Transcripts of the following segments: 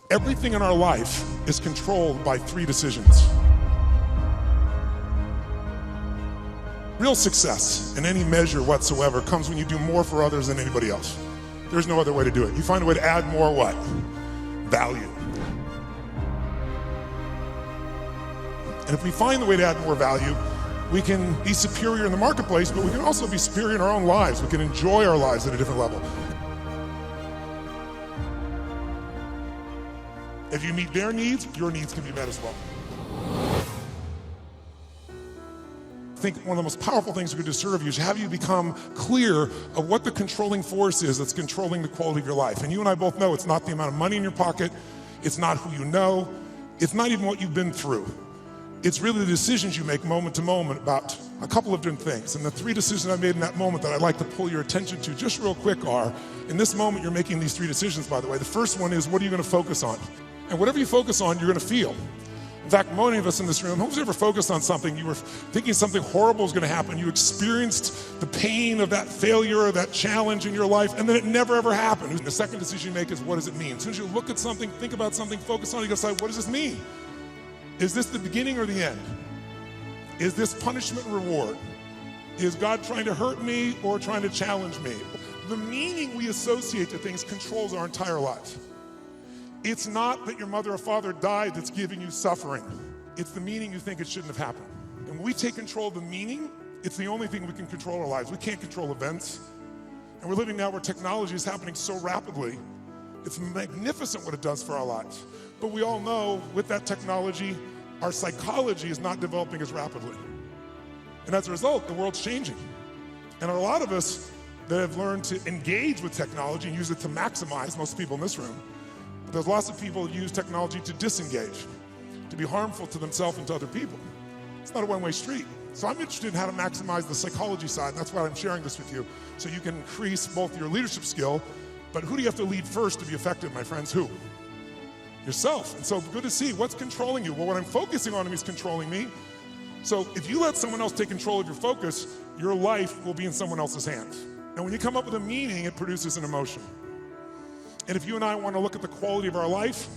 Everything in our life is controlled by 3 decisions. Real success in any measure whatsoever comes when you do more for others than anybody else. There's no other way to do it. You find a way to add more what? Value. And if we find the way to add more value, we can be superior in the marketplace, but we can also be superior in our own lives. We can enjoy our lives at a different level. If you meet their needs, your needs can be met as well. I think one of the most powerful things we could do to serve you is have you become clear of what the controlling force is that's controlling the quality of your life. And you and I both know it's not the amount of money in your pocket, it's not who you know, it's not even what you've been through. It's really the decisions you make moment to moment about a couple of different things. And the 3 decisions I made in that moment that I'd like to pull your attention to just real quick are, in this moment you're making these 3 decisions, by the way. The first one is, what are you gonna focus on? And whatever you focus on, you're gonna feel. In fact, many of us in this room, who's ever focused on something, you were thinking something horrible was gonna happen, you experienced the pain of that failure or that challenge in your life, and then it never ever happened. The second decision you make is, what does it mean? As soon as you look at something, think about something, focus on it, you gotta decide, what does this mean? Is this the beginning or the end? Is this punishment or reward? Is God trying to hurt me or trying to challenge me? The meaning we associate to things controls our entire lives. It's not that your mother or father died that's giving you suffering. It's the meaning you think it shouldn't have happened. And when we take control of the meaning, it's the only thing we can control our lives. We can't control events. And we're living now where technology is happening so rapidly. It's magnificent what it does for our lives. But we all know with that technology, our psychology is not developing as rapidly. And as a result, the world's changing. And a lot of us that have learned to engage with technology and use it to maximize, most people in this room, but there's lots of people who use technology to disengage, to be harmful to themselves and to other people. It's not a one-way street. So I'm interested in how to maximize the psychology side, and that's why I'm sharing this with you, so you can increase both your leadership skill, but who do you have to lead first to be effective, my friends? Who? Yourself. And so good to see, what's controlling you? Well, what I'm focusing on is controlling me. So if you let someone else take control of your focus, your life will be in someone else's hands. And when you come up with a meaning, it produces an emotion. And if you and I want to look at the quality of our life,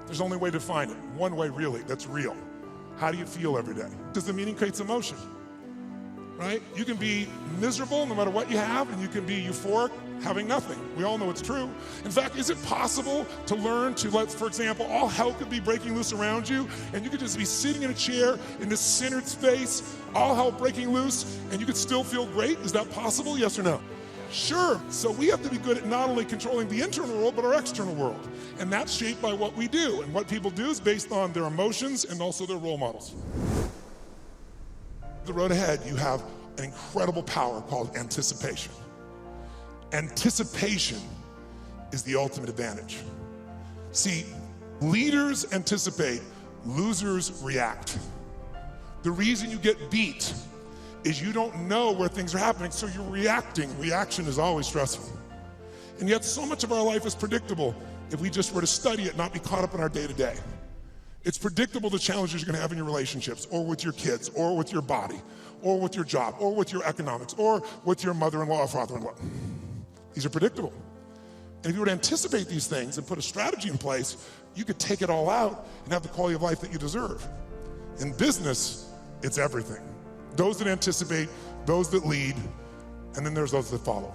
there's only a way to define it. One way really, that's real. How do you feel every day? Because the meaning creates emotion, right? You can be miserable no matter what you have, and you can be euphoric having nothing. We all know it's true. In fact, is it possible to learn to let, for example, all hell could be breaking loose around you, and you could just be sitting in a chair in this centered space, all hell breaking loose, and you could still feel great? Is that possible, yes or no? Sure. So we have to be good at not only controlling the internal world, but our external world. And that's shaped by what we do. And what people do is based on their emotions and also their role models. The road ahead, you have an incredible power called anticipation. Anticipation is the ultimate advantage. See, leaders anticipate, losers react. The reason you get beat is you don't know where things are happening, so you're reacting. Reaction is always stressful. And yet so much of our life is predictable if we just were to study it, not be caught up in our day-to-day. It's predictable the challenges you're gonna have in your relationships, or with your kids, or with your body, or with your job, or with your economics, or with your mother-in-law or father-in-law. These are predictable. And if you were to anticipate these things and put a strategy in place, you could take it all out and have the quality of life that you deserve. In business, it's everything. Those that anticipate, those that lead, and then there's those that follow.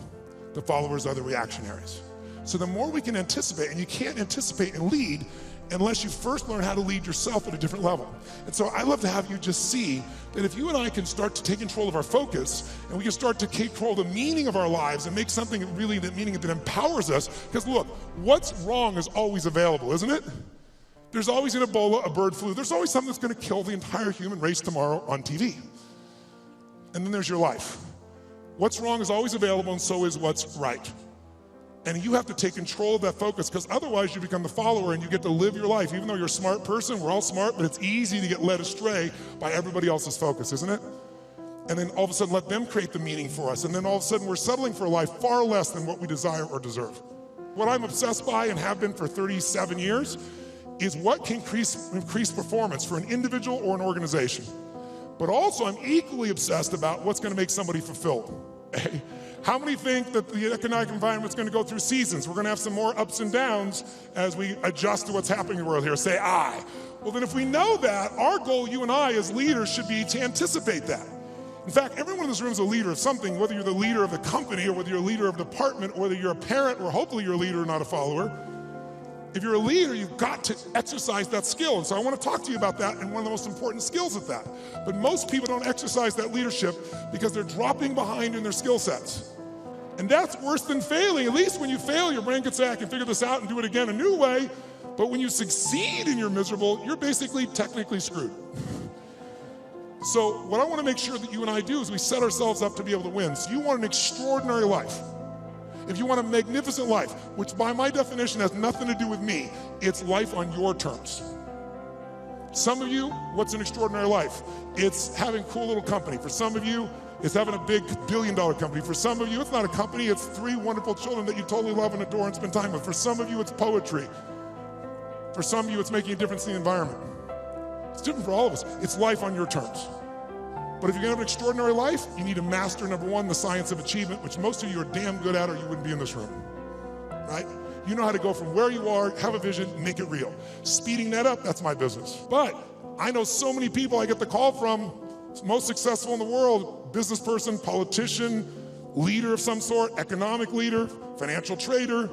The followers are the reactionaries. So the more we can anticipate, and you can't anticipate and lead unless you first learn how to lead yourself at a different level. And so I love to have you just see that if you and I can start to take control of our focus, and we can start to control the meaning of our lives and make something really that meaning that empowers us, because look, what's wrong is always available, isn't it? There's always an Ebola, a bird flu, there's always something that's gonna kill the entire human race tomorrow on TV. And then there's your life. What's wrong is always available, and so is what's right. And you have to take control of that focus, because otherwise you become the follower and you get to live your life. Even though you're a smart person, we're all smart, but it's easy to get led astray by everybody else's focus, isn't it? And then all of a sudden let them create the meaning for us. And then all of a sudden we're settling for a life far less than what we desire or deserve. What I'm obsessed by and have been for 37 years is what can increase performance for an individual or an organization. But also I'm equally obsessed about what's gonna make somebody fulfilled. How many think that the economic environment's gonna go through seasons? We're gonna have some more ups and downs as we adjust to what's happening in the world here. Say aye. Well then if we know that, our goal, you and I as leaders, should be to anticipate that. In fact, everyone in this room is a leader of something, whether you're the leader of the company or whether you're a leader of a department, or whether you're a parent or hopefully you're a leader, not a follower. If you're a leader, you've got to exercise that skill. And so I want to talk to you about that and one of the most important skills at that. But most people don't exercise that leadership because they're dropping behind in their skill sets. And that's worse than failing. At least when you fail, your brain gets back and figure this out and do it again a new way. But when you succeed and you're miserable, you're basically technically screwed. So what I want to make sure that you and I do is we set ourselves up to be able to win. So you want an extraordinary life. If you want a magnificent life, which by my definition has nothing to do with me, it's life on your terms. Some of you, what's an extraordinary life? It's having a cool little company. For some of you, it's having a big billion-dollar company. For some of you, it's not a company, it's 3 wonderful children that you totally love and adore and spend time with. For some of you, it's poetry. For some of you, it's making a difference in the environment. It's different for all of us. It's life on your terms. But if you're gonna have an extraordinary life, you need to master, number one, the science of achievement, which most of you are damn good at or you wouldn't be in this room, right? You know how to go from where you are, have a vision, make it real. Speeding that up, that's my business. But I know so many people I get the call from, most successful in the world, business person, politician, leader of some sort, economic leader, financial trader,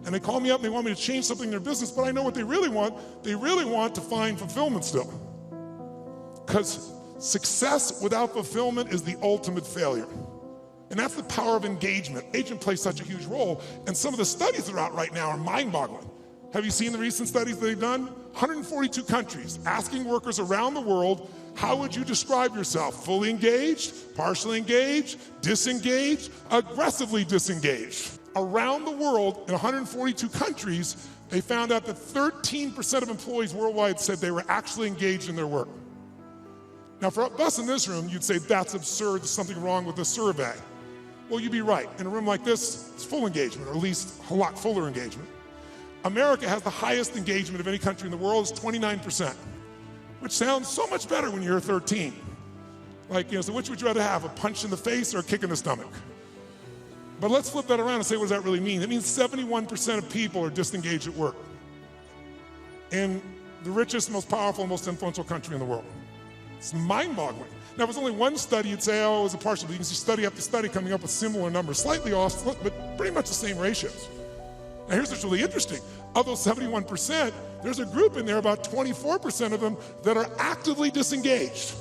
and they call me up and they want me to change something in their business, but I know what they really want. They really want to find fulfillment still. Because success without fulfillment is the ultimate failure. And that's the power of engagement. Engagement plays such a huge role, and some of the studies that are out right now are mind-boggling. Have you seen the recent studies they've done? 142 countries asking workers around the world, how would you describe yourself? Fully engaged, partially engaged, disengaged, aggressively disengaged. Around the world, in 142 countries, they found out that 13% of employees worldwide said they were actually engaged in their work. Now for us in this room, you'd say that's absurd, there's something wrong with the survey. Well, you'd be right. In a room like this, it's full engagement, or at least a lot fuller engagement. America has the highest engagement of any country in the world, it's 29%, which sounds so much better when you're 13. Like, so which would you rather have, a punch in the face or a kick in the stomach? But let's flip that around and say, what does that really mean? It means 71% of people are disengaged at work in the richest, most powerful, most influential country in the world. It's mind-boggling. Now, if it was only one study, you'd say, oh, it was a partial. You can see study after study coming up with similar numbers, slightly off, but pretty much the same ratios. Now, here's what's really interesting. Of those 71%, there's a group in there, about 24% of them, that are actively disengaged.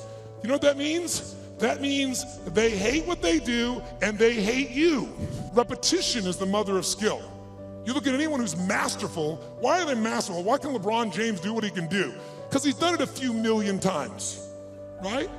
You know what that means? That means they hate what they do and they hate you. Repetition is the mother of skill. You look at anyone who's masterful, why are they masterful? Why can LeBron James do what he can do? Because he's done it a few million times, right?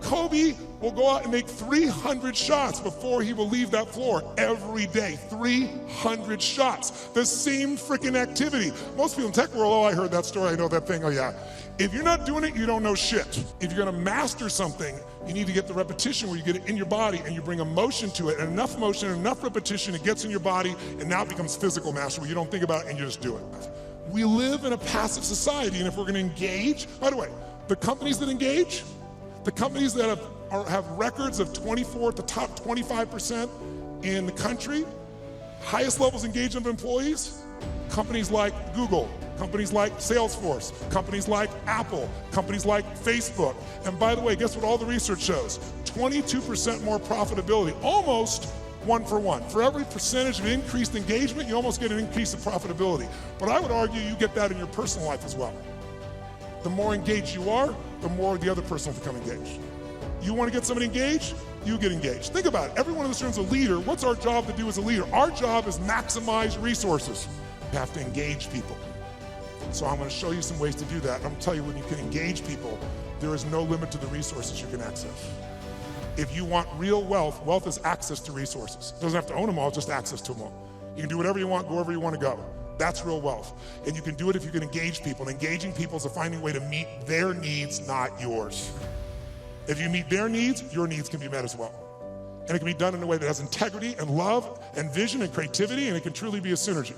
Kobe will go out and make 300 shots before he will leave that floor every day. 300 shots, the same freaking activity. Most people in tech world, oh, I heard that story, I know that thing, oh yeah. If you're not doing it, you don't know shit. If you're gonna master something, you need to get the repetition where you get it in your body and you bring emotion to it, and enough motion, enough repetition, it gets in your body, and now it becomes physical mastery where you don't think about it and you just do it. We live in a passive society, and if we're gonna engage, by the way, the companies that engage, the companies that have records of 24 to top 25% in the country, highest levels of engagement of employees, companies like Google, companies like Salesforce, companies like Apple, companies like Facebook. And by the way, guess what all the research shows? 22% more profitability, almost 1 for 1. For every percentage of increased engagement, you almost get an increase in profitability. But I would argue you get that in your personal life as well. The more engaged you are, the more the other person will become engaged. You want to get somebody engaged? You get engaged. Think about it. Everyone in this room is a leader. What's our job to do as a leader? Our job is maximize resources. You have to engage people. So I'm going to show you some ways to do that. I'm going to tell you when you can engage people, there is no limit to the resources you can access. If you want real wealth, wealth is access to resources. It doesn't have to own them all, just access to them all. You can do whatever you want, go wherever you want to go. That's real wealth. And you can do it if you can engage people. And engaging people is finding a way to meet their needs, not yours. If you meet their needs, your needs can be met as well. And it can be done in a way that has integrity and love and vision and creativity, and it can truly be a synergy.